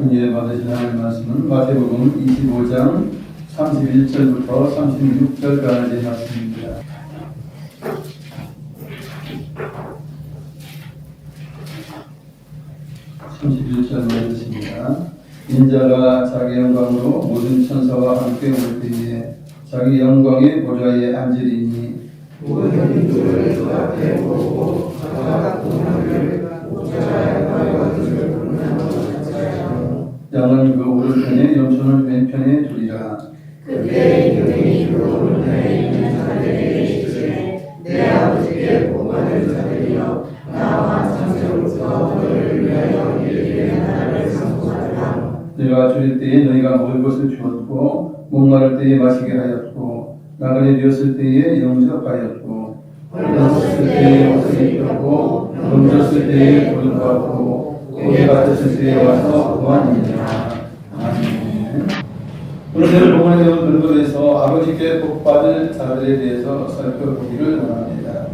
은혜 받으신 하나님 말씀은 마태복음 25장 31절부터 36절까지 말씀입니다. 읽겠습니다. 인자가 자기 영광으로 모든 천사와 함께 올 때에 자기 영광의 보좌에 앉으리니 모든 이들을 그 앞에 모으고 각각 공화를 목자의 것을 부르는 것처럼 양은 그 오른편에 염소는 왼편에 두리라. 그때 유대인이 그 오른편에 있는 자들에게 이르시되 내 아버지께 복받을 자들이여 나와 창세로부터 너희를 위하여 일일이 나라를 상속하리라. 내가 줄일 때에 너희가 먹을 것을 주었고 목마를 때에 마시게 하였고 나그네 되었을 때에 영접하였고 헐벗었을 때에 옷을 입혔고 넘졌을 때에 돈을 받고 고개 같았을 때에 와서 보았느니라. 아멘. 오늘 본문에 배운 근거에서 아버지께 복받을 자들에 대해서 살펴보기를 원합니다.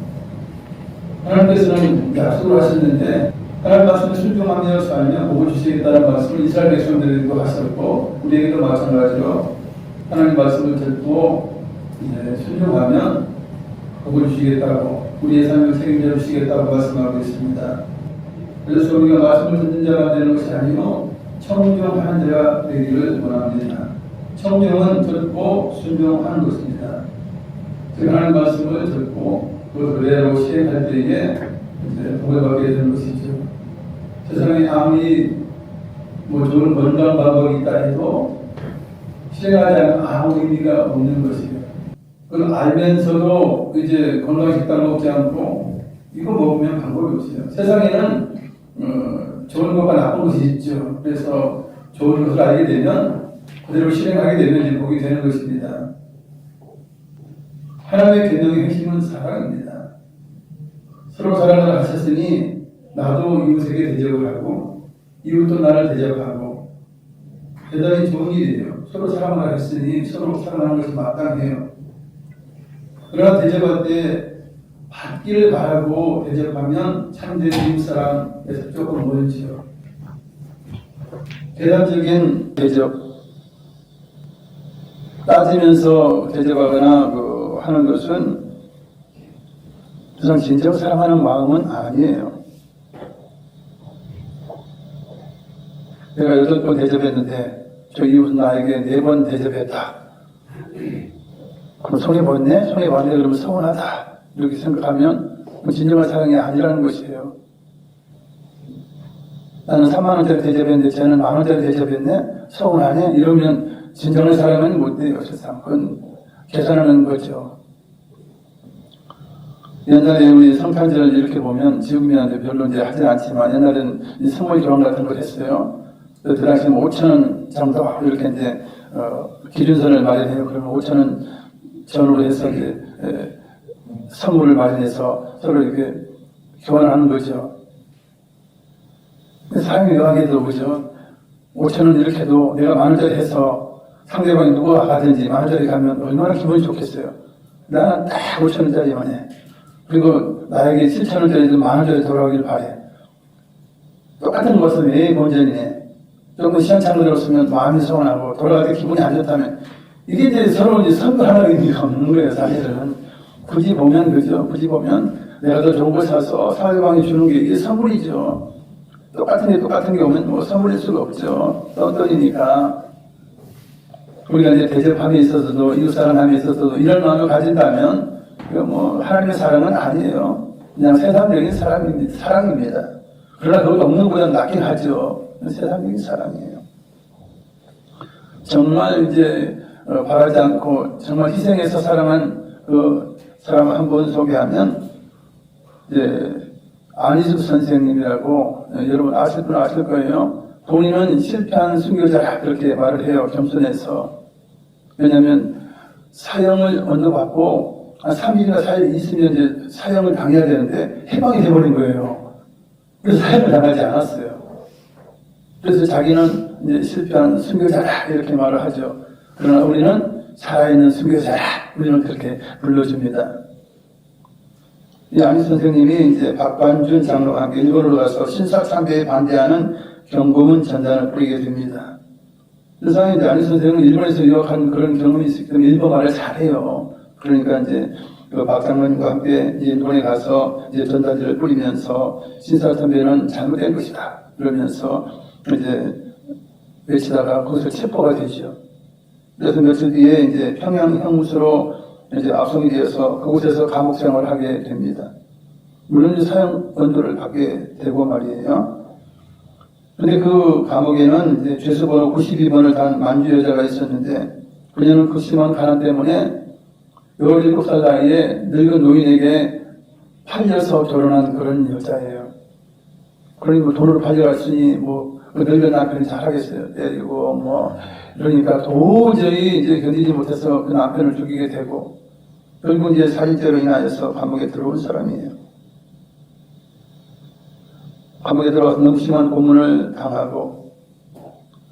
하나님께서는 약속을 하셨는데 하나님 말씀을 순종하며 살면 복을 주시겠다는 말씀을 이스라엘 백성들에게도 하셨고 우리에게도 마찬가지로 하나님 말씀을 듣고 순종하면 복을 주시겠다고 우리의 삶을 책임져 주시겠다고 말씀하고 있습니다. 그래서 우리가 말씀을 듣는 자가 되는 것이 아니고 청종하는 자가 되기를 원합니다. 청종은 듣고 순종하는 것입니다. 즉 하나님 말씀을 듣고 그대로 시행할 때에 복을 받게 되는 것이죠. 세상에 아무리 좋은 건강 방법이 있다 해도 실행하지 않으면 아무 의미가 없는 것이에요. 그걸 알면서도 이제 건강식단 먹지 않고 이거 먹으면 방법이 없어요. 세상에는 좋은 것과 나쁜 것이 있죠. 그래서 좋은 것을 알게 되면 그대로 실행하게 되면 이제 복이 되는 것입니다. 하나님의 계명의 핵심은 사랑입니다. 서로 사랑을 하셨으니 나도 이웃에게 대접을 하고 이웃도 나를 대접하고 대단히 좋은 일이에요. 서로 사랑을 했으니 서로 사랑하는 것이 마땅해요. 그러나 대접할 때 받기를 바라고 대접하면 참된 이웃사랑에서 조금 멀죠. 계단적인 대접, 따지면서 대접하거나 하는 것은 우선 진정 사랑하는 마음은 아니에요. 내가 8번 대접했는데 저 이웃은 나에게 4번 대접했다. 그럼 손해봤네? 손해봤네? 그러면 서운하다. 이렇게 생각하면 진정한 사랑이 아니라는 것이에요. 나는 3만 원짜리 대접했는데 쟤는 1만 원짜리 대접했네? 서운하네? 이러면 진정한 사랑은 못 돼요. 세상. 그건 계산하는 거죠. 옛날에 우리 성탄절을 이렇게 보면 지금이야 별로 이제 하진 않지만 옛날에는 선물 교환 같은 걸 했어요. 그 당시에 5,000원 정도 이렇게 이제 기준선을 마련해요. 그러면 5,000원 전후로 해서 이제 선물을 마련해서 서로 이렇게 교환하는 거죠. 사람이 묘하게도 그죠. 5,000원 이렇게 해도 내가 10,000원짜리 해서 상대방이 누가 가든지 10,000원짜리 가면 얼마나 기분이 좋겠어요. 나는 딱 5,000원짜리만 해. 그리고 나에게 7,000원짜리도 10,000원짜리 돌아오길 바래. 똑같은 것은 왜 본전이네. 조금 시원찮은 들었으면 마음이 서운하고 돌아갈 때 기분이 안 좋다면 이게 이제 서로 이제 선물하는 의미가 없는 거예요. 사실은 굳이 보면 그죠. 굳이 보면 내가 더 좋은 걸 사서 상대방이 주는 게 이게 선물이죠. 똑같은 게 오면 선물일 수가 없죠. 떴더니니까 우리가 이제 대접함에 있어서도 이웃사랑함에 있어서도 이런 마음을 가진다면 이거 하나님의 사랑은 아니에요. 그냥 세상적인 사랑입니다. 그러나 그걸 없는 것보다 낫긴 하죠. 세상적인 사랑이에요. 정말 이제 바라지 않고 정말 희생해서 사랑한 그 사람을 한번 소개하면 이제 안희숙 선생님이라고 여러분 아실 분 아실 거예요. 본인은 실패한 순교자라 그렇게 말을 해요. 겸손해서. 왜냐하면 사형을 언도받고 한 3일이나 4일 있으면 이제 사형을 당해야 되는데 해방이 돼버린 거예요. 그래서 사형을 당하지 않았어요. 그래서 자기는 이제 실패한 순교자라 이렇게 말을 하죠. 그러나 우리는 살아있는 순교자라 우리는 그렇게 불러줍니다. 이 안희 선생님이 이제 박반준 장로와 함께 일본으로 가서 신사참배에 반대하는 경고문 전단을 뿌리게 됩니다. 세상에 이제 안희 선생은 일본에서 유학한 그런 경험이 있기 때문에 일본말을 잘해요. 그러니까 이제 그 박장로님과 함께 이제 일본에 가서 이제 전단지를 뿌리면서 신사참배는 잘못된 것이다. 그러면서 이제 외치다가 거기서 체포가 되죠. 그래서 며칠 뒤에 이제 평양 형무소로 이제 압송이 되어서 그곳에서 감옥 생활을 하게 됩니다. 물론 이제 사형 권고를 받게 되고 말이에요. 근데 그 감옥에는 이제 죄수번호 92번을 단 만주 여자가 있었는데 그녀는 그 심한 가난 때문에 17살 나이에 늙은 노인에게 팔려서 결혼한 그런 여자예요. 그러니 뭐 돈으로 팔려갔으니 뭐 그 늙은 남편이 잘하겠어요. 때리고 뭐 그러니까 도저히 이제 견디지 못해서 그 남편을 죽이게 되고 결국 이제 살인죄로 인하여서 감옥에 들어온 사람이에요. 감옥에 들어가서 너무 심한 고문을 당하고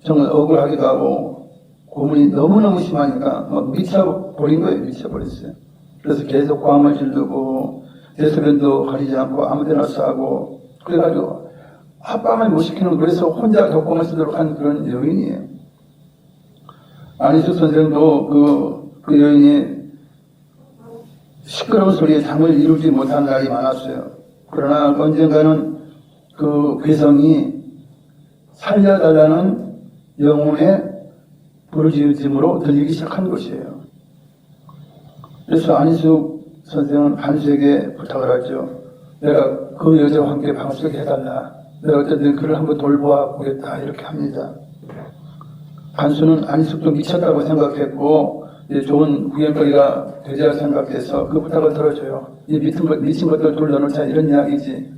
정말 억울하기도 하고 고문이 너무너무 심하니까 미쳐버린 거예요. 미쳐버렸어요. 그래서 계속 고함을 지르고 대소변도 가리지 않고 아무데나 싸고 그래가지고 합방을 못 시키는 그래서 혼자 독감을 쓰도록 한 그런 여인이에요. 안희숙 선생도 그 여인이 시끄러운 소리에 잠을 이루지 못한 날이 많았어요. 그러나 언젠가는 그 괴성이 살려달라는 영혼의 부르짖음으로 들리기 시작한 것이에요. 그래서 안희숙 선생은 간수에게 부탁을 하죠. 내가 그 여자와 함께 방을 쓰게 해달라. 내가 어쨌든 그를 한번 돌보아 보겠다. 이렇게 합니다. 간수는 안희숙도 미쳤다고 생각했고 좋은 구경거리가 되자 생각해서 그 부탁을 들어줘요. 이 미친 것들 돌려놓자 이런 이야기지.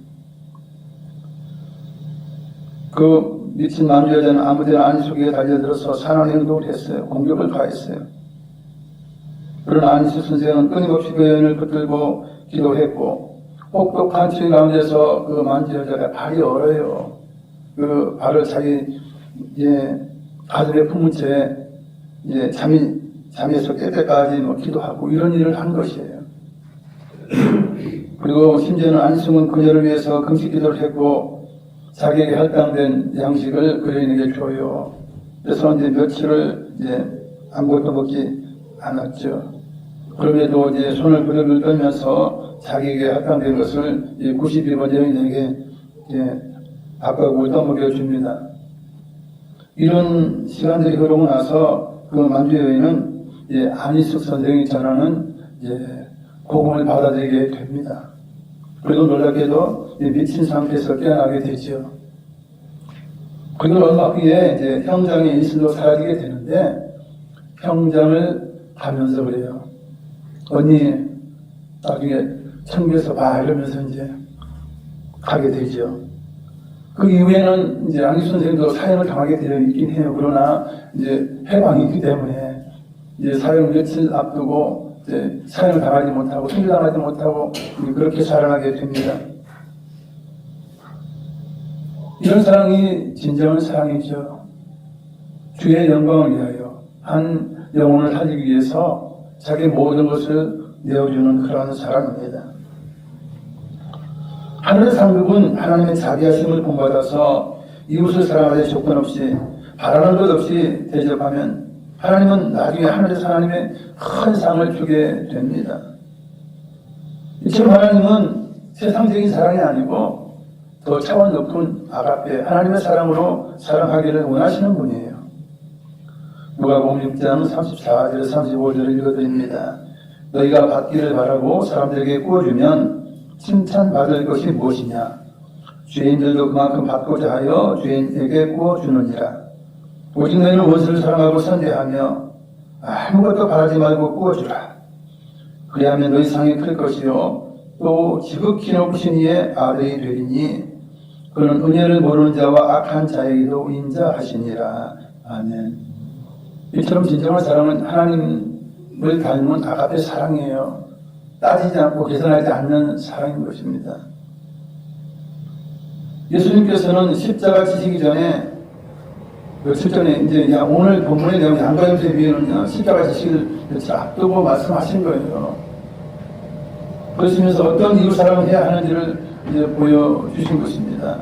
그 미친 만주 여자는 아무데나 안희숙에게 달려들어서 산한 행동을 했어요. 공격을 가했어요. 그러나 안희숙 선생은 끊임없이 그 여인을 붙들고 기도했고 혹독한 추위 가운데서 그 만주 여자가 발이 얼어요. 그 발을 자기 가슴에 품은 채 잠에서 깰 때까지 기도하고 이런 일을 한 것이에요. 그리고 심지어는 안희숙은 그녀를 위해서 금식 기도를 했고 자기에게 할당된 양식을 그 여인에게 줘요. 그래서 이제 며칠을 아무것도 먹지 않았죠. 그럼에도 손을 부들부들 떨면서 자기에게 할당된 것을 92번 여인에게 밥과 떠먹여 줍니다. 이런 시간들이 흐르고 나서 그 만주 여인은 안희숙 선생이 전하는 복음을 받아들이게 됩니다. 그리고 놀랍게도 미친 상태에서 깨어나게 되죠. 그리고 얼마 후에 형장의 이슬로 사라지게 되는데 형장을 가면서 그래요. 언니 나중에 청교에서 봐 이러면서 가게 되죠. 그 이후에는 안희숙 선생도 사형을 당하게 되어 있긴 해요. 그러나 해방이 있기 때문에 사형 며칠 앞두고 사형을 당하지 못하고 승리당하지 못하고 그렇게 살아나게 됩니다. 이런 사랑이 진정한 사랑이죠. 주의 영광을 위하여 한 영혼을 살리기 위해서 자기 모든 것을 내어주는 그런 사랑입니다. 하늘의 상급은 하나님의 자비하심을 본받아서 이웃을 사랑하되 조건 없이 바라는 것 없이 대접하면 하나님은 나중에 하늘에서 하나님의 큰 상을 주게 됩니다. 이처럼 하나님은 세상적인 사랑이 아니고 더 차원 높은 아가페 하나님의 사랑으로 사랑하기를 원하시는 분이에요. 누가복음 6장 34절에서 35절을 읽어드립니다. 너희가 받기를 바라고 사람들에게 구워주면 칭찬받을 것이 무엇이냐? 죄인들도 그만큼 받고자 하여 죄인에게 구워주느니라. 오직 너희는 원수를 사랑하고 선대하며 아무것도 바라지 말고 구워주라. 그리하면 너희 상이 클 것이요 또 지극히 높으신 이의 아들이 되리니 그는 은혜를 모르는 자와 악한 자에게도 인자하시니라. 아멘. 이처럼 진정한 사랑은 하나님을 닮은 아가페 사랑이에요. 따지지 않고 계산하지 않는 사랑인 것입니다. 예수님께서는 십자가 지시기 전에 며칠 전에 오늘 본문의 내용 양가점세 위에는요 십자가 지시를 앞두고 말씀하신 거예요. 그러시면서 어떤 이웃 사랑을 해야 하는지를 보여주신 것입니다.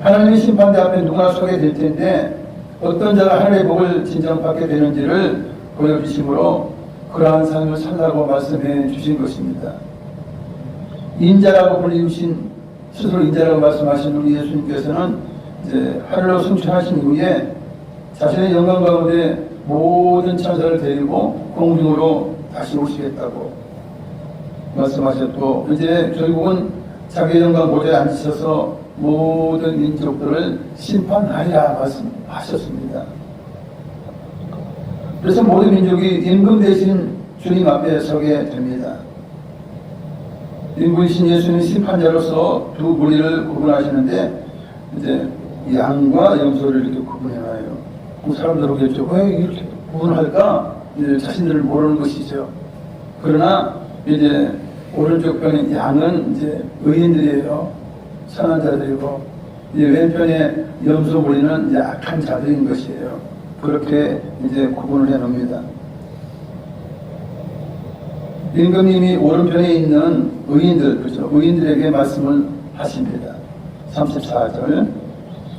하나님의 심판대 앞에 누구나 서게 될 텐데 어떤 자가 하늘의 복을 진정 받게 되는지를 보여주심으로 그러한 삶을 살라고 말씀해 주신 것입니다. 인자라고 불리우신, 스스로 인자라고 말씀하신 우리 예수님께서는 이제 하늘로 승천하신 이후에 자신의 영광 가운데 모든 천사를 데리고 공중으로 다시 오시겠다고 말씀하셨고, 이제 결국은 자기의 영광 보좌에 앉으셔서 모든 민족들을 심판하리라 말씀하셨습니다. 그래서 모든 민족이 임금 대신 주님 앞에 서게 됩니다. 임금이신 예수님 심판자로서 두 무리를 구분하시는데 이제 양과 염소를 이렇게 구분해놔요. 그 사람들 보겠죠. 왜 이렇게 구분할까? 이제 자신들을 모르는 것이죠. 그러나 이제 오른쪽 편인 양은 이제 의인들이에요. 선한 자들이고, 이제 왼편에 염소 무리는 이제 악한 자들인 것이에요. 그렇게 이제 구분을 해 놓습니다. 임금님이 오른편에 있는 의인들, 그렇죠? 의인들에게 말씀을 하십니다. 34절.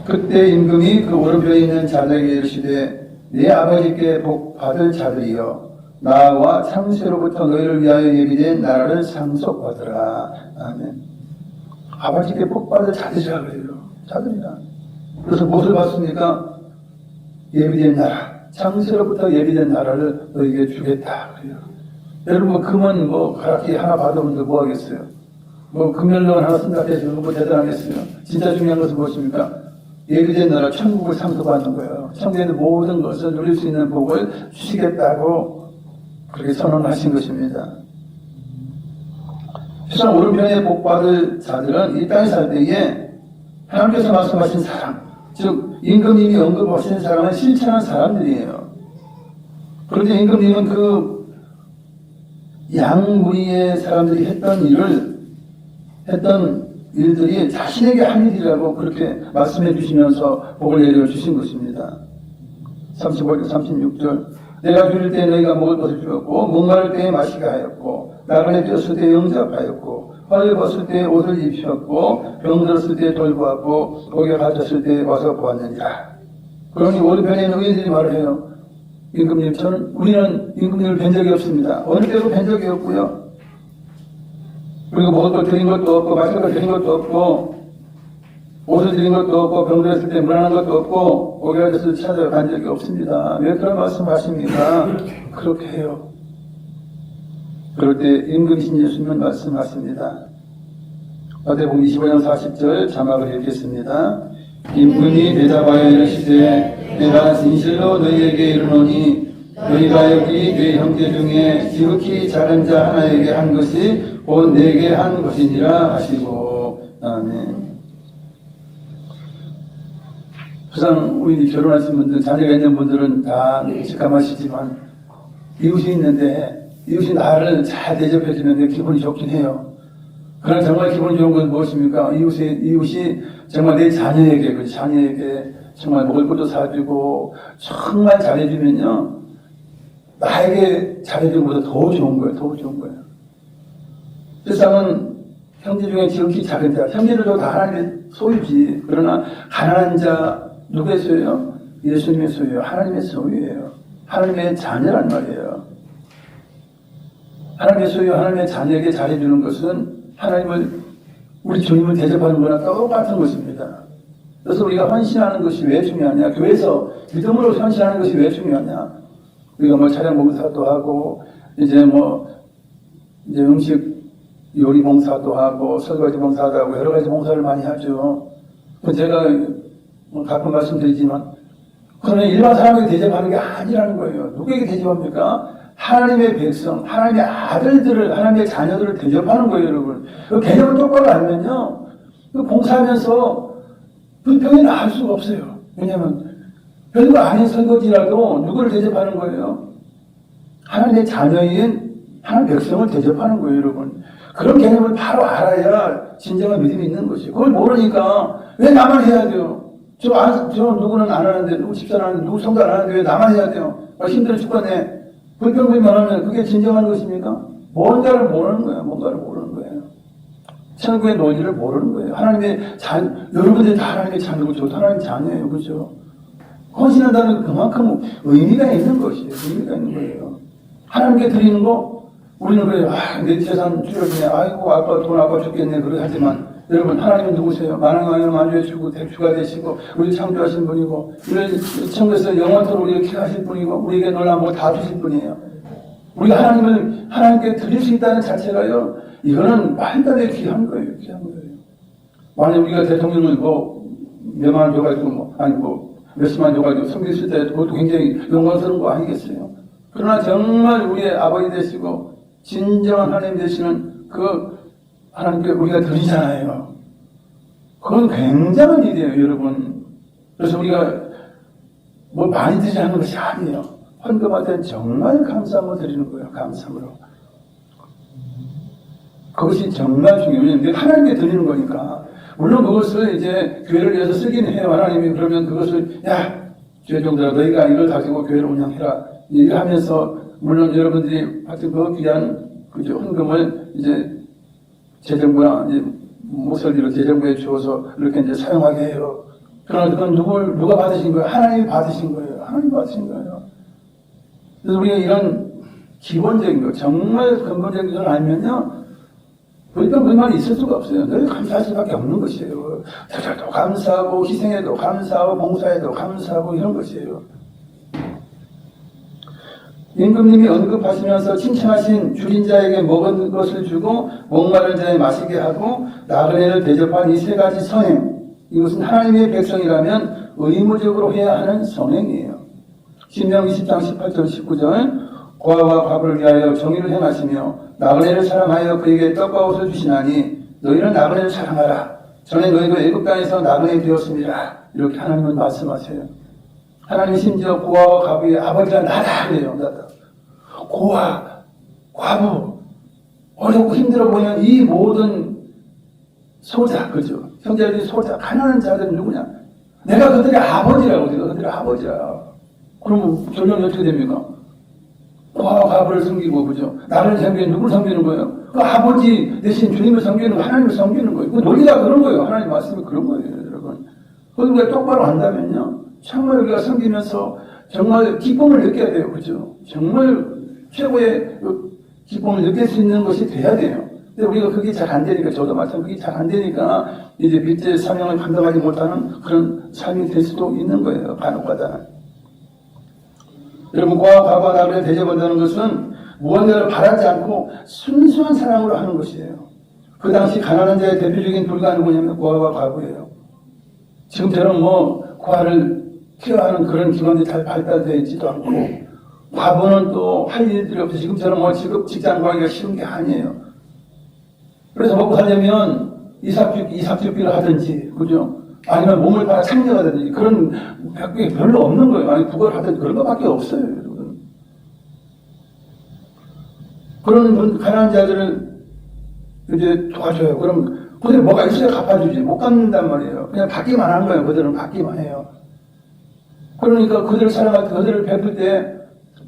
그때 임금이 그 오른편에 있는 자들에게 이르시되 내 아버지께 복 받을 자들이여 나와 창세로부터 너희를 위하여 예비된 나라를 상속받으라. 아멘. 아버지께 복 받을 자들이라 그래요. 자들이라. 그래서 무엇을 받습니까? 예비된 나라. 창세로부터 예비된 나라를 너희에게 주겠다 그래요. 여러분 금은 가락지 하나 받으면 뭐 하겠어요? 금연론 하나 쓴다 해서 뭐 대단하겠어요? 진짜 중요한 것은 무엇입니까? 예비된 나라 천국을 상속받는 거예요. 천국에 있는 모든 것을 누릴 수 있는 복을 주시겠다고 그렇게 선언하신 것입니다. 세상 오른편에 복 받을 자들은 이 땅에 살 때에 하나님께서 말씀하신 사람, 즉 임금님이 언급하신 사람은 실천한 사람들이에요. 그런데 임금님은 그 양무리의 사람들이 했던 일들이 자신에게 한 일이라고 그렇게 말씀해 주시면서 복을 내려주신 것입니다. 35절, 36절. 내가 줄일 때 너희가 먹을 것을 주었고, 목마를 때에 마시게 하였고, 나그네 뛰었을 때 영접하였고, 화를 벗을 때 옷을 입히었고, 병들었을 때 돌보았고, 독에 갇혔을 때 와서 보았느니라. 그러니 오른편에 있는 의인들이 말을 해요. 임금님, 우리는 임금님을 뵌 적이 없습니다. 어느 때도 뵌 적이 없고요. 그리고 먹을 걸 드린 것도 없고, 마실 걸 드린 것도 없고, 옷을 드린 것도 없고, 병들었을 때 물안한 것도 없고, 오게 하셔서 찾아간 적이 없습니다. 왜 그런 말씀 하십니까? 그렇게 해요. 그럴 때 임금이신 예수님은 말씀하십니다. 마태복음 25장 40절 자막을 읽겠습니다. 임금이 대답하여 이르시되 내가 진실로 너희에게 이르노니 너희가 여기 네 형제 중에 지극히 작은 자 하나에게 한 것이 곧 내게 한 것이니라 하시고. 아멘. 항상 우리 결혼하신 분들, 자녀가 있는 분들은 다 직감하시지만 이웃이 있는데 이웃이 나를 잘 대접해주면 기분이 좋긴 해요. 그러나 정말 기분 좋은 건 무엇입니까? 이웃이 정말 내 자녀에게 정말 먹을 것도 사주고 정말 잘해주면요, 나에게 잘해주는 것보다 더 좋은 거예요. 더 좋은 거예요. 세상은 형제 중에 지극히 작은 자, 형제들도 다 하나님의 소유지. 그러나 가난한 자 누구의 소유예요? 예수님의 소유예요. 하나님의 소유예요. 하나님의 자녀란 말이에요. 하나님의 소유, 하나님의 자녀에게 잘해주는 것은 우리 주님을 대접하는 거나 똑같은 것입니다. 그래서 우리가 헌신하는 것이 왜 중요하냐? 교회에서 믿음으로 헌신하는 것이 왜 중요하냐? 우리가 차량 봉사도 하고, 이제 음식 요리 봉사도 하고, 설거지 봉사도 하고, 여러 가지 봉사를 많이 하죠. 제가 가끔 말씀드리지만, 그러나 일반 사람에게 대접하는 게 아니라는 거예요. 누구에게 대접합니까? 하나님의 백성, 하나님의 아들들을, 하나님의 자녀들을 대접하는 거예요, 여러분. 그 개념을 똑바로 알면요, 봉사하면서 불평이 나올 수가 없어요. 왜냐하면 별거 아닌 설거지라도 누구를 대접하는 거예요? 하나님의 자녀인 하나님의 백성을 대접하는 거예요, 여러분. 그런 개념을 바로 알아야 진정한 믿음이 있는 것이에요. 그걸 모르니까 왜 나만 해야 돼요? 저 누구는 안 하는데, 누구 집사 안 하는데, 누구 성도 안 하는데 왜 나만 해야 돼요? 힘들어 죽겠네. 불평불만 하면 그게 진정한 것입니까? 뭔가를 모르는 거예요. 천국의 논리를 모르는 거예요. 여러분들이 다 하나님의 자녀고 저도 하나님의 자녀예요. 그죠? 헌신한다는 그만큼 의미가 있는 것이에요. 의미가 있는 거예요. 하나님께 드리는 거, 우리는 그래요. 내 재산 줄여주네. 아이고, 아빠 돈 아빠 죽겠네. 그러게 하지만, 여러분, 하나님은 누구세요? 만왕왕을 만주해주고, 대주가 되시고, 우리 창조하신 분이고, 우리 천국에서 영원토록 우리를 케어하실 분이고, 우리에게 놀라운 거 다 주실 분이에요. 우리가 하나님을, 하나님께 드릴 수 있다는 자체가요, 이거는 말도 안 되게 귀한 거예요. 귀한 거예요. 만약 우리가 대통령을 몇만 원 줘가지고, 몇십만 원 줘가지고 섬기실 때 그것도 굉장히 영광스러운 거 아니겠어요? 그러나 정말 우리의 아버지 되시고, 진정한 하나님 되시는 그 하나님께 우리가 드리잖아요. 그건 굉장한 일이에요, 여러분. 그래서 우리가 많이 드리지 않는 것이 아니에요. 헌금할 때는 정말 감사함으로 드리는 거예요, 감사함으로. 그것이 정말 중요해요. 왜냐하면 하나님께 드리는 거니까. 물론 그것을 이제 교회를 위해서 쓰긴 해요. 하나님이 그러면 그것을, 죄종들아, 너희가 이걸 가지고 교회를 운영해라. 얘기를 하면서, 물론 여러분들이 하여튼 그 귀한, 헌금을 이제 재정부나 이제 목소리로 재정부에 주어서 이렇게 이제 사용하게 해요. 그러나 그건 누가 받으신 거예요? 하나님이 받으신 거예요. 하나님이 받으신 거예요. 그래서 우리가 이런 기본적인 거, 정말 근본적인 걸 알면요, 그러니까 그 말이 있을 수가 없어요. 늘 감사할 수밖에 없는 것이에요. 자잘도 감사하고, 희생에도 감사하고, 봉사에도 감사하고, 이런 것이에요. 임금님이 언급하시면서 칭찬하신 줄인 자에게 먹은 것을 주고, 목마른 자에 마시게 하고, 나그네를 대접한 이 세 가지 선행. 이것은 하나님의 백성이라면 의무적으로 해야 하는 선행이에요. 신명 20장 18절 19절 고아와 과부를 위하여 정의를 행하시며 나그네를 사랑하여 그에게 떡과 옷을 주시나니 너희는 나그네를 사랑하라. 전에 너희도 애굽 땅에서 나그네 되었습니다. 이렇게 하나님은 말씀하세요. 하나님 심지어 고아와 과부의 아버지가 나다 그래요. 나다. 고아, 과부, 어렵고 힘들어 보이는 이 모든 소자, 그죠? 형제들이 소자, 가난한 자들은 누구냐? 내가 그들의 아버지라고, 내가 그들의 아버지야. 그러면 결론이 어떻게 됩니까? 고아와 과부를 섬기고, 그죠? 나를 섬기는 누구를 섬기는 거예요? 그 아버지 대신 주님을 섬기는 거, 하나님을 섬기는 거예요. 그 논리가 그런 거예요. 하나님 말씀이 그런 거예요, 여러분. 그걸 우리가 똑바로 한다면요, 정말 우리가 섬기면서 정말 기쁨을 느껴야 돼요, 그죠? 정말 최고의 기쁨을 느낄 수 있는 것이 돼야 돼요. 근데 우리가 그게 잘 안 되니까, 저도 마찬가지로 그게 잘 안 되니까, 이제 밑에 사명을 감당하지 못하는 그런 삶이 될 수도 있는 거예요, 간혹가다. 여러분, 고아, 과부와 나그네를 대접한다는 것은 무언가를 바라지 않고 순수한 사랑으로 하는 것이에요. 그 당시 가난한 자의 대표적인 불가 누구냐면 고아와 과부예요. 지금처럼 고아를 케어하는 그런 기관들이 잘 발달되어 있지도 않고, 과부는 또 할 일들이 없어요. 지금처럼 직장 구하기가 쉬운 게 아니에요. 그래서 먹고 살려면 이삭주기를 하든지, 그죠? 아니면 몸을 팔아 창녀가 되든지, 그런 게 별로 없는 거예요. 아니, 국어를 하든지 그런 것밖에 없어요, 여러분. 그런 가난한 자들을 이제 도와줘요. 그럼 그들이 뭐가 있어야 갚아주지. 못 갚는단 말이에요. 그냥 받기만 하는 거예요. 그들은 받기만 해요. 그러니까 그들을 사랑할 때, 그들을 베풀 때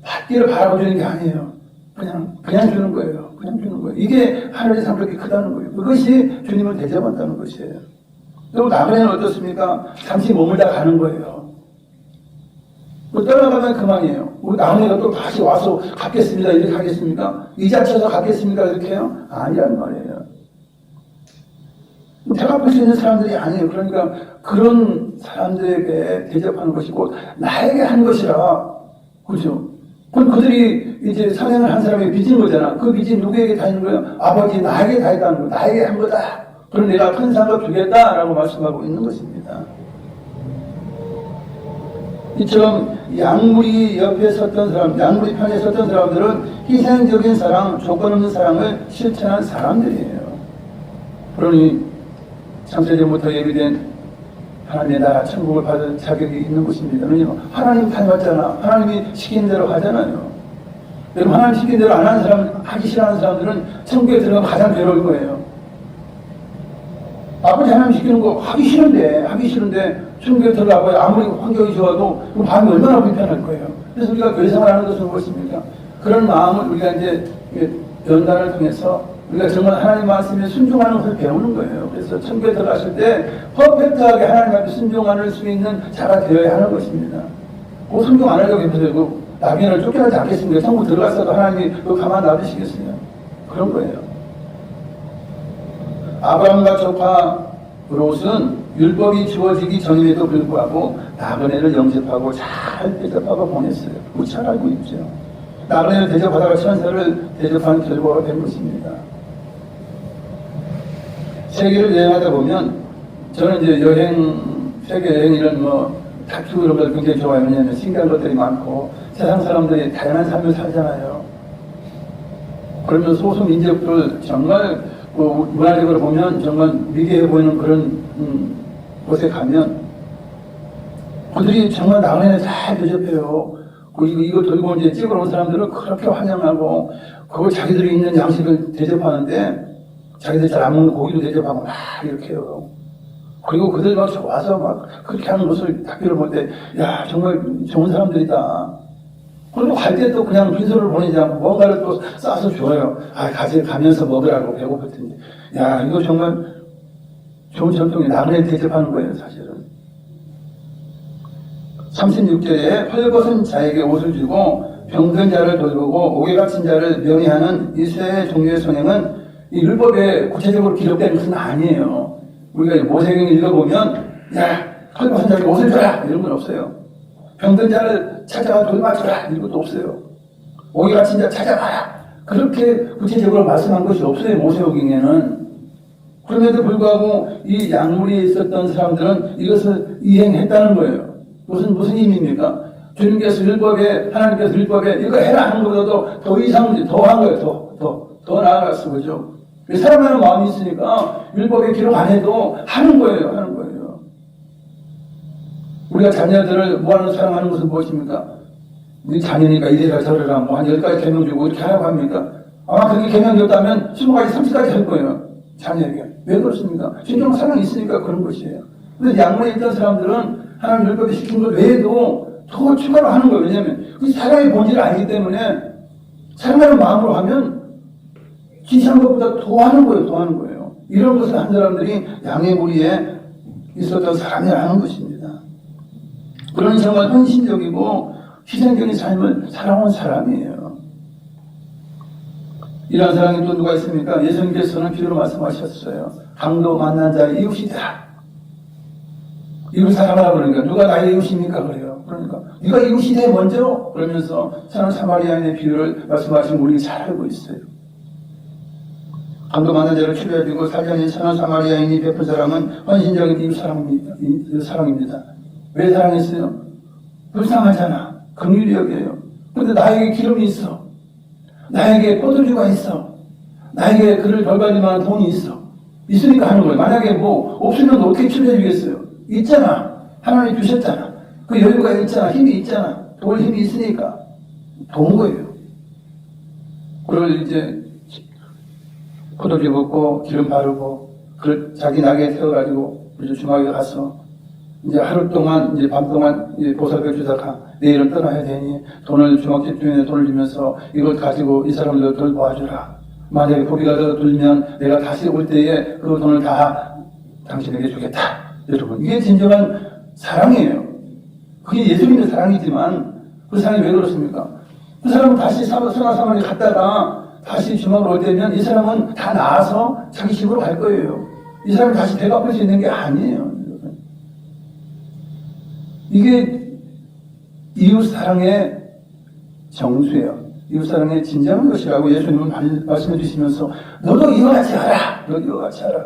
받기를 바라보주는 게 아니에요. 그냥 주는 거예요. 그냥 주는 거예요. 이게 하늘의 상 그렇게 크다는 거예요. 그것이 주님을 대접한다는 것이에요. 그리고 나그네는 어떻습니까? 잠시 머물다 가는 거예요. 떠나가면 그만이에요. 우리 나그네가 또 다시 와서 갚겠습니다. 이렇게 하겠습니까? 이자 쳐서 갚겠습니까? 이렇게 해요? 아니란 말이에요. 대갚을 수 있는 사람들이 아니에요. 그러니까 그런 사람들에게 대접하는 것이 곧 나에게 한 것이라. 그죠? 그럼 그들이 이제 상행을 한 사람에게 빚진 거잖아. 그 빚이 누구에게 다 있는 거예요? 아버지, 나에게 다 있다는 거예요. 나에게 한 거다. 그럼 내가 큰 상급 주겠다라고 말씀하고 있는 것입니다. 이처럼 양무리 옆에 섰던 사람, 양무리 편에 섰던 사람들은 희생적인 사랑, 조건 없는 사랑을 실천한 사람들이에요. 그러니 창세전부터 예비된 하나님의 나라 천국을 받을 자격이 있는 것입니다. 왜냐하면 하나님 닮았잖아. 하나님이 시킨 대로 하잖아요. 여러분, 하나님 시킨 대로 안 하는 사람, 하기 싫어하는 사람들은 천국에 들어가면 가장 괴로울 거예요. 아버지 하나님 시키는 거 하기 싫은데 천국에 들어가고 아무리 환경이 좋아도 마음이 얼마나 불편할 거예요. 그래서 우리가 교회 생활하는 것은 무엇입니까? 그런 마음을 우리가 이제 연단을 통해서 우리가 정말 하나님 말씀에 순종하는 것을 배우는 거예요. 그래서 천국에 들어갔을 때 퍼펙트하게 하나님 앞에 순종할 수 있는 자가 되어야 하는 것입니다. 그 순종 안 하려고 해서 나비를 쫓겨나지 않겠습니까? 천국 들어갔어도 하나님이 그거 가만 놔두시겠어요? 그런 거예요. 아브라함과 조카 롯은 율법이 주어지기 전임에도 불구하고 나그네를 영접하고 잘 대접하고 보냈어요. 그거 잘 알고 있죠. 나그네를 대접하다가 천사를 대접하는 결과가 된 것입니다. 세계를 여행하다 보면 저는 이제 세계 여행 이런 다큐 이런 걸 굉장히 좋아해요. 왜냐하면 신기한 것들이 많고 세상 사람들이 다양한 삶을 살잖아요. 그러면 소수 민족들 정말 문화적으로 보면 정말 미개해 보이는 그런 곳에 가면 그들이 정말 나그네를 잘 대접해요. 이거 들고 이제 찍으러 온 사람들은 그렇게 환영하고 그거 자기들이 있는 양식을 대접하는데 자기들 잘 안 먹는 고기도 대접하고 막 이렇게 해요. 그리고 그들 막 와서 막 그렇게 하는 모습을 다큐를 볼 때 야 정말 좋은 사람들이다. 그리고 갈 때 또 그냥 빈손을 보내지 않고 뭔가를 또 싸서 줘요. 가면서 먹으라고 배고플 텐데. 야 이거 정말 좋은 전통이 나그네 대접하는 거예요 사실은. 36절에 헐벗은 자에게 옷을 주고 병든 자를 돌보고 옥에 갇힌 자를 명예하는 이 세 종류의 선행은 이 율법에 구체적으로 기록된 것은 아니에요. 우리가 모세경을 읽어보면 야 헐벗은 자에게 옷을 줘라 이런 건 없어요. 병든 자를 찾아가 돌봐주라 이런 것도 없어요. 옥에 갇힌 자 찾아가라 그렇게 구체적으로 말씀한 것이 없어요 모세오경에는. 그럼에도 불구하고 이 약물이 있었던 사람들은 이것을 이행했다는 거예요. 무슨 의미입니까? 주님께서 하나님께서 율법에 이거 해라 하는 것보다도 더 이상 더한 거예요. 더 나아갔어. 그죠? 사랑하는 마음이 있으니까 율법에 기록 안 해도 하는 거예요. 우리가 자녀들을 뭐하는 사랑하는 것은 무엇입니까? 우리 자녀니까 이래라 저래라 한 10가지 계명 주고 이렇게 하라고 합니까? 아마 그렇게 계명 줬다면 20가지 30가지 할 거예요. 자녀에게. 왜 그렇습니까? 진정 사랑이 있으니까 그런 것이에요. 근데 약물에 있던 사람들은 하나님 율법에 시킨 것 외에도 더 추가로 하는 거예요. 왜냐하면 그 사랑의 본질을 알기 때문에 사랑하는 마음으로 하면 지시한 것보다 더 하는 거예요. 이런 것을 한 사람들이 양의 무리에 있었던 사람이라는 것입니다. 그런 정말 헌신적이고 희생적인 삶을 살아온 사람이에요. 이런 사람이 또 누가 있습니까? 예수님께서는 비유로 말씀하셨어요. 강도 만난 자의 이웃이다. 이웃 사랑하라 그러니까 누가 나의 이웃입니까? 그래요. 그러니까 네가 이웃이 돼 먼저 그러면서 선한 사마리아인의 비유를 말씀하시면 우리 잘 알고 있어요. 강도 만난 자를 치료해주고 살려낸 선한 사마리아인이 베푼 사랑은 헌신적인 이웃 사랑입니다. 왜 사랑했어요? 불쌍하잖아. 긍휼히 여겨요. 그런데 나에게 기름이 있어. 나에게 포도주가 있어. 나에게 그를 벌받을 만한 돈이 있어. 있으니까 하는 거예요. 만약에 없으면 어떻게 치료해 주겠어요? 있잖아. 하나님 주셨잖아. 그 여유가 있잖아. 힘이 있잖아. 도울 힘이 있으니까 도운 거예요. 그걸 이제 포도주 먹고 기름 바르고 그걸 자기 나귀에 태워가지고 주막에 가서 이제 하루 동안 이제 밤 동안 보살펴 주다가 내일은 떠나야 되니 돈을 주막집 주인에 돈을 주면서 이걸 가지고 이 사람들 돌봐주라. 만약에 고비가 더 들면 내가 다시 올 때에 그 돈을 다 당신에게 주겠다. 여러분 이게 진정한 사랑이에요. 그게 예수님의 사랑이지만 그 사람이 왜 그렇습니까? 그 사람은 다시 선한 사마리 갔다가 다시 주막으로 올 때면 이 사람은 다 나아서 자기 집으로 갈 거예요. 이 사람이 다시 배가 아플 수 있는 게 아니에요. 이게 이웃사랑의 정수예요. 이웃사랑의 진정한 것이라고 예수님은 말씀해 주시면서 너도 이와 같이 하라. 너도 이와 같이 하라.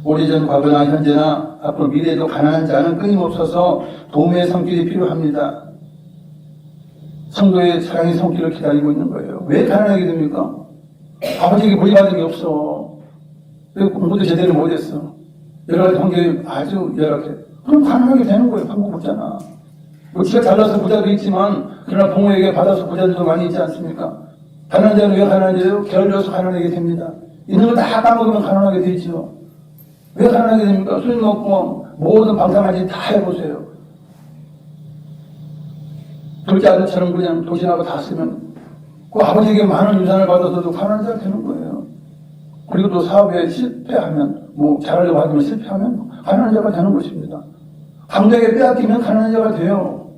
오래전 과거나 현재나 앞으로 미래에도 가난한 자는 끊임없어서 도움의 손길이 필요합니다. 성도의 사랑의 손길을 기다리고 있는 거예요. 왜 가난하게 됩니까? 아버지에게 물려받은 게 없어. 공부도 제대로 못했어. 여러 가지 환경이 아주 열악해. 그럼 가난하게 되는 거예요. 방법 없잖아. 지가 잘나서 부자도 있지만 그러나 부모에게 받아서 부자들도 많이 있지 않습니까? 가난한 자는 왜 가난해져요? 게을러서 가난하게 됩니다. 있는 걸 다 까먹으면 가난하게 되죠. 왜 가난하게 됩니까? 술 먹고 모든 방탕한 짓 다 해보세요. 둘째 아들처럼 그냥 도신하고 다 쓰면 그 아버지에게 많은 유산을 받아서도 가난한 자가 되는 거예요. 그리고 또 사업에 실패하면, 뭐 잘하려고 하지만 실패하면 가난한 자가 되는 것입니다. 강자에게 빼앗기면 가난한 자가 돼요.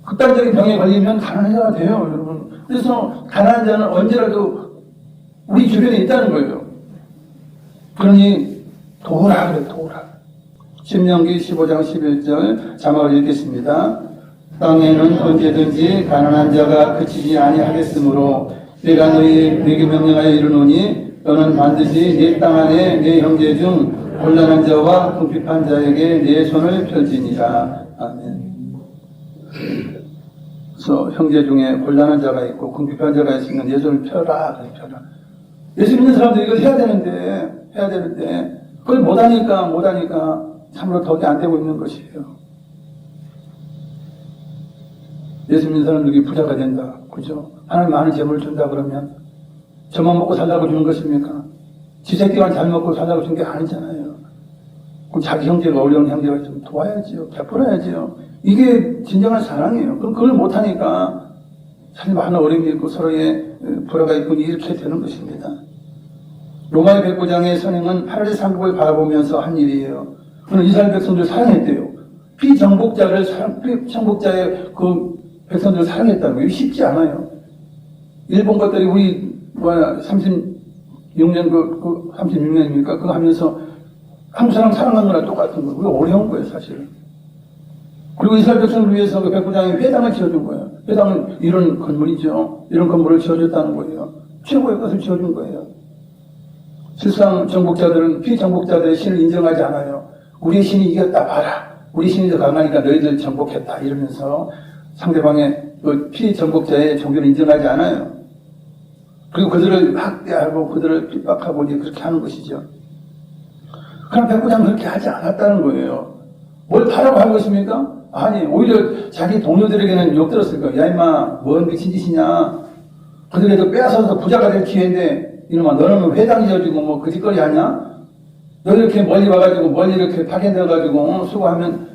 극단적인 병에 걸리면 가난한 자가 돼요, 여러분. 그래서 가난한 자는 언제라도 우리 주변에 있다는 거예요. 그러니 도우라 그래, 도우라. 신명기 15장 11절 자막을 읽겠습니다. 땅에는 언제든지 가난한 자가 그치지 아니하겠으므로 내가 너에게 명령하여 이르노니 너는 반드시 네 땅 안에 네 형제 중 곤란한 자와 궁핍한 자에게 네 손을 펼지니라. 아멘. 그래서 형제 중에 곤란한 자가 있고 궁핍한 자가 있으면 네 손을 펴라. 펴라. 예수 믿는 사람들이 이걸 해야 되는데 그걸 못하니까 참으로 덕이 안 되고 있는 것이에요. 예수 믿는 사람들이 부자가 된다. 그죠? 하나님 많은 재물을 준다 그러면 저만 먹고 살라고 주는 것입니까? 지 새끼만 잘 먹고 살라고 주는 게 아니잖아요. 그럼 자기 형제가 어려운 형제가 좀 도와야지요. 베풀어야지요. 이게 진정한 사랑이에요. 그럼 그걸 못하니까 사실 많은 어려움이 있고 서로의 불화가 있고 이렇게 되는 것입니다. 로마의 109장의 선행은 하늘의 상급을 바라보면서 한 일이에요. 그는 이스라엘 백성들을 사랑했대요. 피정복자의 그 백성들을 사랑했다는 거예요. 쉽지 않아요. 일본 것들이 우리 36년 36년입니까? 그거 하면서 한국 사람 사랑한 거랑 똑같은 거예요. 그게 어려운 거예요, 사실은. 그리고 이스라엘 백성을 위해서 그 백부장이 회당을 지어준 거예요. 회당은 이런 건물이죠. 이런 건물을 지어줬다는 거예요. 최고의 것을 지어준 거예요. 실상 정복자들은 피정복자들의 신을 인정하지 않아요. 우리의 신이 이겼다 봐라. 우리 신이 더 강하니까 너희들 정복했다 이러면서 상대방의 그 피정복자의 종교를 인정하지 않아요. 그리고 그들을 학대하고 그들을 핍박하고 이제 그렇게 하는 것이죠. 그럼 백부장은 그렇게 하지 않았다는 거예요. 뭘 바라고 한 것입니까? 아니, 오히려 자기 동료들에게는 욕 들었을 거예요. 야, 임마, 뭔 미친 짓이냐. 그들에게 빼앗아서 부자가 될 기회인데, 이놈아, 너는 회당 지어주고 뭐 그 짓거리 하냐? 너 이렇게 멀리 와가지고, 멀리 이렇게 파견돼가지고, 수고하면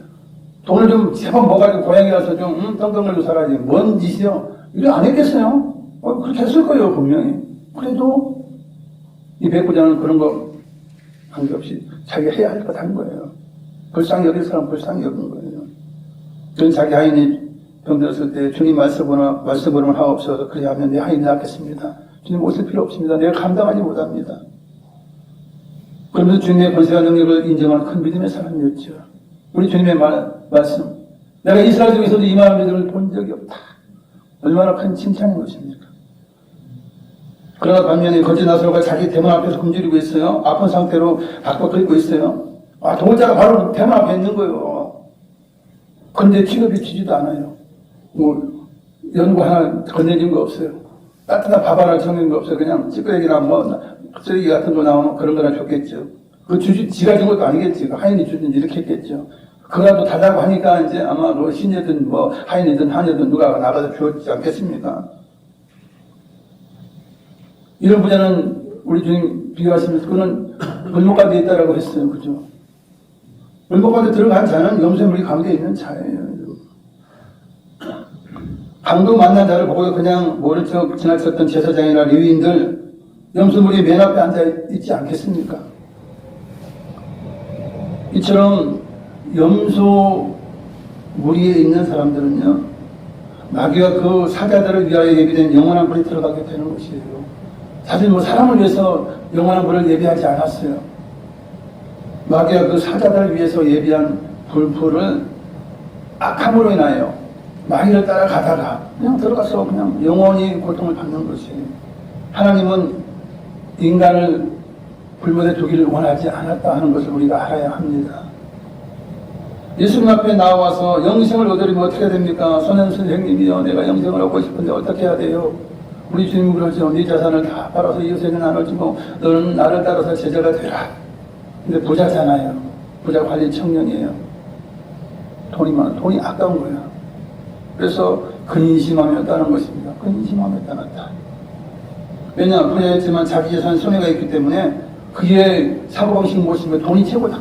돈을 좀 제법 먹어가지고 고향에 가서 좀, 떵떵 걸고 살아야지. 뭔 짓이요? 이래 안 했겠어요? 그렇게 했을 거예요, 분명히. 그래도, 이 백부장은 그런 거 관계없이 자기가 해야 할 것 한 거예요. 불쌍히 여길 사람 불쌍히 여긴 거예요. 그건 자기 하인이 병들었을 때 주님 말씀으로만 하옵소서. 그래 하면 내 하인이 낫겠습니다. 주님 오실 필요 없습니다. 내가 감당하지 못합니다. 그러면서 주님의 권세와 능력을 인정하는 큰 믿음의 사람이었죠. 우리 주님의 말씀. 내가 이스라엘 중에서도 이만한 믿음을 본 적이 없다. 얼마나 큰 칭찬인 것입니까? 그러나 반면에 거짓 나사로가 자기 대문 앞에서 굶주리고 있어요. 아픈 상태로 박박 끓고 있어요. 도울자가 바로 대문 앞에 있는 거예요. 그런데 취급이 주지도 않아요. 뭐 연구 하나 건네준 거 없어요. 따뜻한 밥 하나 정해준 거 없어요. 그냥 찌꺼기나 뭐 쓰레기 같은 거 나오면 그런 거나 줬겠죠. 그 지가 준 것도 아니겠지. 하인이 주든지 이렇게 했겠죠. 그거라도 달라고 하니까 이제 아마 뭐 신녀든 뭐 하인이든 하녀든 누가 나가서 주었지 않겠습니까? 이런 부자는 우리 주님 비교하시면서 그는 을목가운데 있다라고 했어요. 그죠? 을목가운데 들어간 자는 염소물이 가운데 있는 자예요. 강도 만난 자를 보고 그냥 모른 척 지나쳤던 제사장이나 레위인들 염소물이 맨 앞에 앉아 있지 않겠습니까? 이처럼 염소 무리에 있는 사람들은요, 마귀와 그 사자들을 위하여 예비된 영원한 불이 들어가게 되는 것이에요. 사실 뭐 사람을 위해서 영원한 불을 예비하지 않았어요. 마귀와 그 사자들을 위해서 예비한 불을 악함으로 인하여 마귀를 따라가다가 그냥 들어가서 그냥 영원히 고통을 받는 것이에요. 하나님은 인간을 불못에 두기를 원하지 않았다 하는 것을 우리가 알아야 합니다. 예수님 앞에 나와서 영생을 얻으려면 어떻게 해야 됩니까? 손현 선생님이요, 내가 영생을 얻고 싶은데 어떻게 해야 돼요? 우리 주님 그러죠. 네 자산을 다 팔아서 이웃에게 나눠주고 너는 나를 따라서 제자가 되라. 근데 부자잖아요. 부자 관리 청년이에요. 돈이 아까운 거야. 그래서 근심하며 따는 것입니다. 근심하며 따랐다. 왜냐, 부자였지만 자기 재산 손해가 있기 때문에 그의 사고방식 무엇이면 돈이 최고다.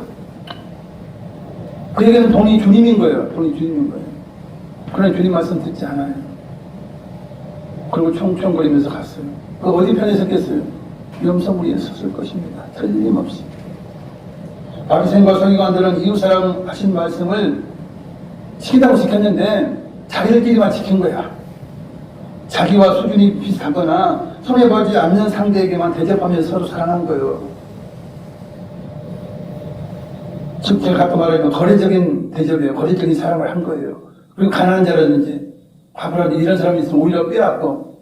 그에게는 돈이 주님인 거예요. 돈이 주님인 거예요. 그러나 주님 말씀 듣지 않아요. 그리고 총총거리면서 갔어요. 그 어디 편에 섰겠어요? 염소 위에 섰을 것입니다. 틀림없이. 바리새인과 서기관들은 이웃사랑 하신 말씀을 지키다고 지켰는데 자기들끼리만 지킨 거야. 자기와 수준이 비슷하거나 손해보지 않는 상대에게만 대접하면서 서로 사랑한 거예요. 즉 제가 가끔 말하면 거래적인 대접이에요. 거래적인 사랑을 한 거예요. 그리고 가난한 자라든지 과부라든지 이런 사람이 있으면 오히려 빼앗고,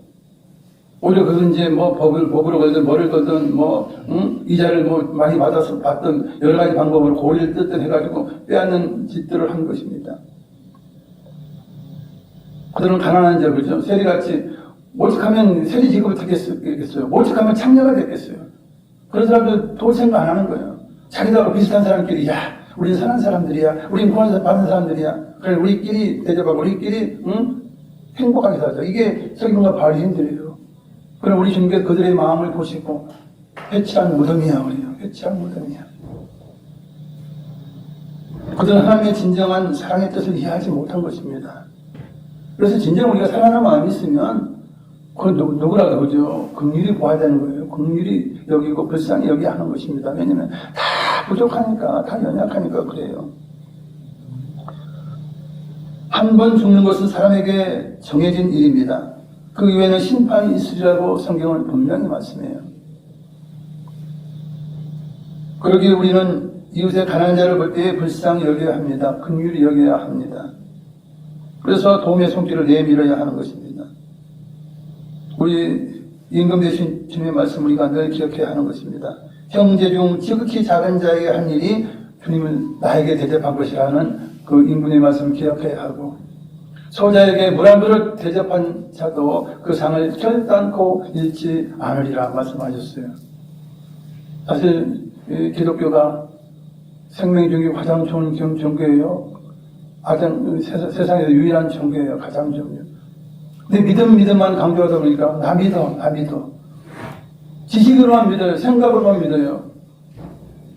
오히려 그건 이제 뭐 법으로 걸든 뭐를 걸든 이자를 많이 받아서 받든 여러 가지 방법으로 고리를 뜯든 해가지고 빼앗는 짓들을 한 것입니다. 그들은 가난한 자, 그죠? 세리같이 오직하면 세리 직업을 택했겠어요. 오직하면 창녀가 됐겠어요. 그런 사람들 도울 생각 안 하는 거예요. 자기들하고 비슷한 사람끼리, 야, 우린 선한 사람들이야. 우린 구원 받는 사람들이야. 그래, 우리끼리 대접하고, 우리끼리, 행복하게 살자. 이게 서기관과 바리새인들이에요. 그럼 우리 주님께서 그들의 마음을 보시고, 회칠한 무덤이야, 우리요. 회칠한 무덤이야. 그들은 하나님의 진정한 사랑의 뜻을 이해하지 못한 것입니다. 그래서 진정 우리가 사랑하는 마음이 있으면, 그건 누구라도 그죠? 긍휼히 보아야 되는 거예요. 긍휼히 여기고 불쌍히 여기 하는 것입니다. 왜냐면 다 부족하니까, 다 연약하니까 그래요. 한 번 죽는 것은 사람에게 정해진 일입니다. 그 이후에는 심판이 있으리라고 성경은 분명히 말씀해요. 그러기에 우리는 이웃의 가난한 자를 볼 때에 불쌍히 여겨야 합니다. 긍휼히 여겨야 합니다. 그래서 도움의 손길을 내밀어야 하는 것입니다. 우리 임금 되신 주님의 말씀 우리가 늘 기억해야 하는 것입니다. 형제 중 지극히 작은 자에게 한 일이 주님을 나에게 대접한 것이라는 그 임금의 말씀을 기억해야 하고, 소자에게 물 한 그릇 대접한 자도 그 상을 결단코 잃지 않으리라 말씀하셨어요. 사실 기독교가 생명 중에 가장 좋은 종교예요. 가장 세상에서 유일한 종교예요. 가장 종교. 근데 믿음만 강조하다 보니까 나 믿어. 지식으로만 믿어요. 생각으로만 믿어요.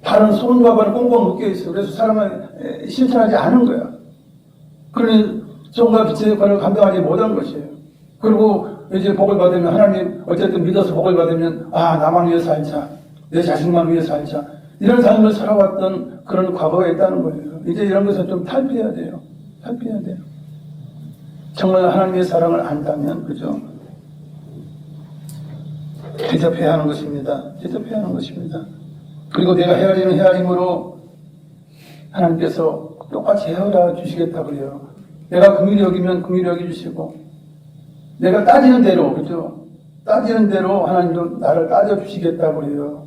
발은 손과 발은 꽁꽁 묶여 있어요. 그래서 사람은 실천하지 않은 거야. 그러니 손과 빛의 역할을 감당하지 못한 것이에요. 그리고 이제 복을 받으면, 하나님 어쨌든 믿어서 복을 받으면, 아, 나만 위해 살자. 내 자식만 위해 살자. 이런 삶을 살아왔던 그런 과거가 있다는 거예요. 이제 이런 것은 좀 탈피해야 돼요. 탈피해야 돼요. 정말 하나님의 사랑을 안다면, 그죠? 대접해야 하는 것입니다. 대접해야 하는 것입니다. 그리고 내가 헤아리는 헤아림으로 하나님께서 똑같이 헤아려 주시겠다 그래요. 내가 긍휼히 여기면 긍휼히 여겨주시고, 내가 따지는 대로, 그죠? 따지는 대로 하나님도 나를 따져주시겠다 그래요.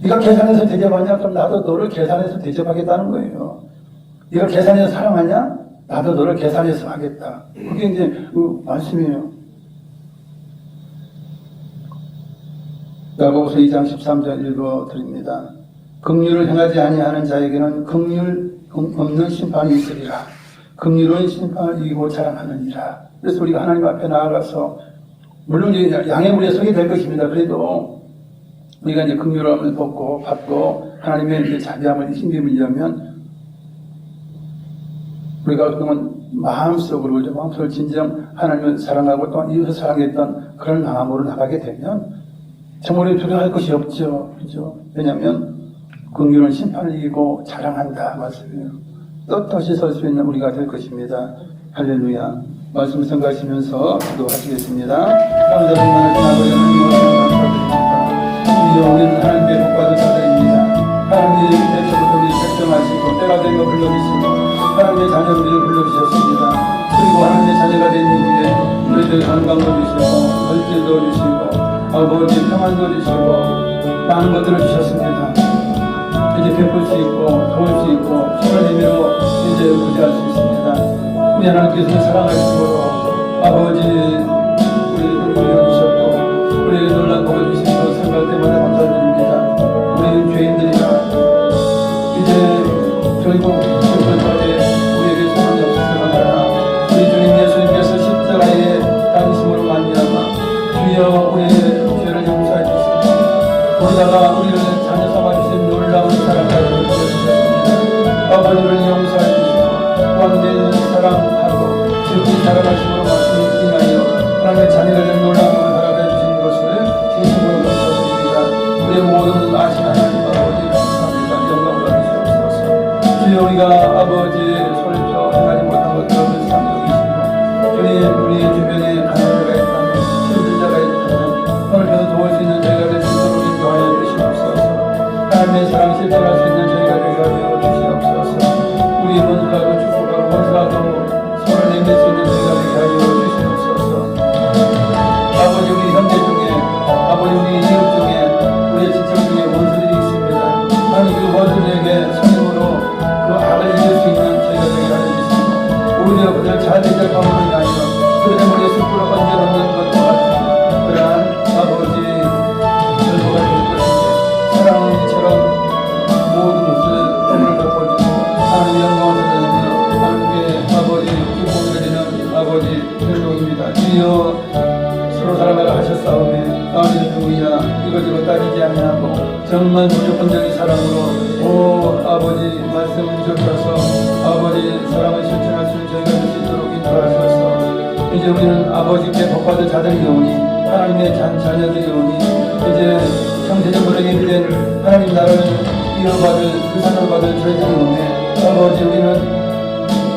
네가 계산해서 대접하냐? 그럼 나도 너를 계산해서 대접하겠다는 거예요. 네가 계산해서 사랑하냐? 나도 너를 계산해서 하겠다. 그게 이제 그 말씀이에요. 야고보서 2장 13절 읽어드립니다. 긍휼을 행하지 아니하는 자에게는 긍휼 없는 심판이 있으리라. 긍휼은 심판을 이기고 자랑하느니라. 그래서 우리가 하나님 앞에 나아가서, 물론 이제 양의 물에 서게 될 것입니다. 그래도 우리가 이제 긍휼함을 받고 하나님의 이제 자비함을 힘입을 잃으면, 우리가 그러면 마음속으로 진정 하나님을 사랑하고 또한 이웃을 사랑했던 그런 마음으로 나가게 되면 정말 두려워할 것이 없죠. 그죠? 왜냐하면 긍휼은 심판을 이기고 자랑한다 말씀이에요. 떳떳이 설 수 있는 우리가 될 것입니다. 할렐루야. 말씀 생각하시면서 기도하시겠습니다. 감사를 많으신 아버지 하나님 감사드립니다. 우리여, 우리는 하나님께 복받은 자들입니다. 하나님이 때부터 우리 결정하시고 때가 된 거 불러주시고 하나님의 자녀를 우리를 불러주셨습니다. 그리고 하나님의 자녀가 된 이후에 우리들 건강도 주시고 물질도 주시고 아버지 평안도 주시고 많은 것들을 주셨습니다. 이제 베풀 수 있고 도울 수 있고 힘을 내밀어 이제 부지할 수 있습니다. 우리 하나님께서 사랑하시므로 아버지 우리를 불러주셨고 우리에게 놀란 복을 주신 것 생각할 때마다 감사드립니다. 우리는 죄인들이라 이제 결국 그것까지 우리에게 소망이 없으나 우리 주님 예수님께서 십자가에 다니심으로 말미암아 주여 우리의 죄를 용서해 주시고 거기다가 우리를 자녀 삼아주신 놀라운 사랑까지 보여주셨습니다. 아버지를 용서해 주시고 또한 우리를 사랑하고 깊이 사랑하심으로 말씀을 인하여 주여 우리가 아버지 손을 펴 행하지 못한 것들 불쌍히 여기시고 주님 우리 주변에 가난자가 있다면 힘든 자가 있다면 손을 펴서 도울 수 있는 저희가 될 수 있도록 인도하여 주시옵소서. 하나님의 사랑 실천할 수 있는 저희가 되게 하여 주시옵소서. 우리 원수라도 축복하고 원수라도 손을 내밀 수 있는 저희가 되게 하여 주시옵소서. 아버지 우리 형제 중에 아버지 우리 이웃 중에 우리 친척 중에 원수들이 있습니다. 하나님 그 원수들에게 선임으로 그 악을 이길 수 있는 저희가 되게 하여 주시고 오히려 그들을 잘 대접함으로 인하여 그들의 머리에 숯불을 얹어 놓는 것과 같은 그러한 아버지 결과가 될 것인데 사랑하는 이처럼 모든 것을 꿈을 덮어주고 하나님의 영광을 드리며 하나님께 아버지 기쁨을 드리는 아버지 별로입니다. 주여 서로 살아가라 하셨사오매 할렐루야. 이것저것 따지지 아니하고 정말 무조건적인 사랑으로 오 아버지 말씀을 주셔서 아버지 사랑을 실천할 수 있는 저희가 될 수 있도록 인도하셔서 이제 우리는 아버지께 복받을 자들이오니 하나님의 자녀들이오니 이제 형제적 모델이 된 하나님 나라를 이어받을 그 상을 받을 저희들이오니 아버지 우리는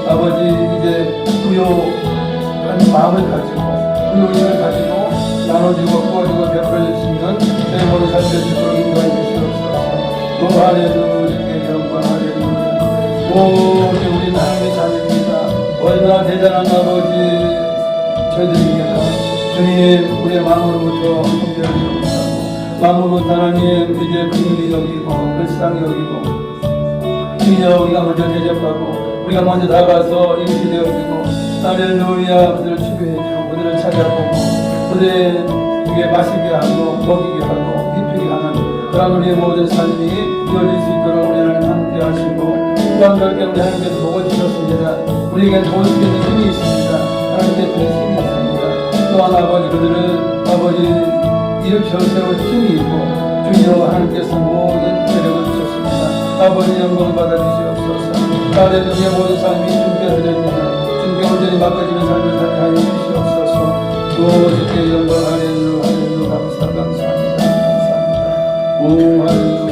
아버지 이제 부요한 마음을 가지고 부요의식을 가지고 나눠주고 구워주고 베풀어 주시면 저희 모두 살 수 있도록 인도해 주시옵소서. 오 할렐루야 주께 영광 할렐루야. 오 우리는 하나님의 자녀입니다. 얼마나 대단한 아버지 저희들입니까. 주님 우리의 마음으로부터 통제를 주옵소서. 마음으로부터 하나님 이제 긍휼히 여기고 불쌍히 여기고 주여 우리가 먼저 대접하고 우리가 먼저 다가가서 이웃이 되어주고 할렐루야 그들을 추교해주고 그들을 찾아보고 그들에게 마시게 하고 먹이게 하고 입히게 하는 그런 우리의 모든 삶이 이어질 수 있도록 우리 하나님 함께 하시고 또한 그렇게 우리 하나님께서 먹어주셨습니다. 우리에게 도울 수 있는 힘이 있습니다. 하나님께 드릴 힘이 있습니다. 또한 아버지 그들을 아버지 일으켜 세울 힘이 있고 주여 하나님께서 모든 재력을 주셨습니다. 아버지 영광 받아주시옵소서. 할렐루야 모든 삶이 주께 드려지는 주께 온전히 바꿔지는 삶을 살게 하여 주시옵소서. 오 주께 영광 할렐루야 감사합니다. 오 할렐루야.